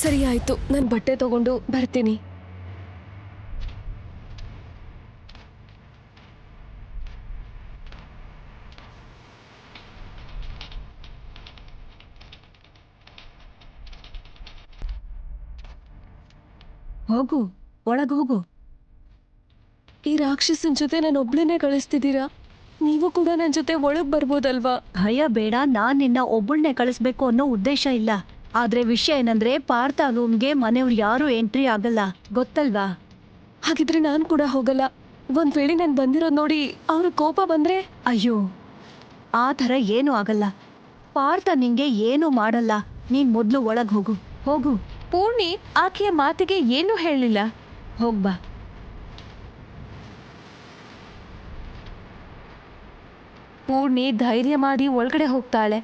ಸರಿ ಆಯ್ತು, ನಾನು ಬಟ್ಟೆ ತಗೊಂಡು ಬರ್ತೀನಿ. ಹೋಗು, ಒಳಗೆ ಹೋಗು. ಈ ರಾಕ್ಷಸನ್ ಜೊತೆ ನಾನು ಒಬ್ಳನ್ನೇ ಕಳಿಸ್ತಿದ್ದೀರಾ? ನೀವು ಕೂಡ ನನ್ನ ಜೊತೆ ಒಳಗ್ ಬರ್ಬೋದಲ್ವಾ? ಭಯ ಬೇಡ, ನಾನ್ ನಿನ್ನ ಒಬ್ಬಳನ್ನೇ ಕಳಿಸ್ಬೇಕು ಅನ್ನೋ ಉದ್ದೇಶ ಇಲ್ಲ. ಆದ್ರೆ ವಿಷಯ ಏನಂದ್ರೆ ಪಾರ್ಥ ರೂಮ್ಗೆ ಮನೆಯವ್ರು ಯಾರು ಎಂಟ್ರಿ ಆಗಲ್ಲ, ಗೊತ್ತಲ್ವಾ? ಹಾಗಿದ್ರೆ ನಾನು ಕೂಡ ಹೋಗಲ್ಲ. ಒಂದ್ ವೇಳೆ ನಾನು ಬಂದಿರೋದು ನೋಡಿ ಅವ್ರ ಕೋಪ ಬಂದ್ರೆ? ಅಯ್ಯೋ, ಆ ಥರ ಏನೂ ಆಗಲ್ಲ. ಪಾರ್ಥ ನಿಂಗೆ ಏನೂ ಮಾಡಲ್ಲ. ನೀನ್ ಮೊದಲು ಒಳಗೆ ಹೋಗು, ಹೋಗು. ಪೂರ್ಣಿ ಆಕೆಯ ಮಾತಿಗೆ ಏನೂ ಹೇಳಿಲ್ಲ. ಹೋಗ್ಬಾ. ಪೂರ್ಣಿ ಧೈರ್ಯ ಮಾಡಿ ಒಳಗಡೆ ಹೋಗ್ತಾಳೆ.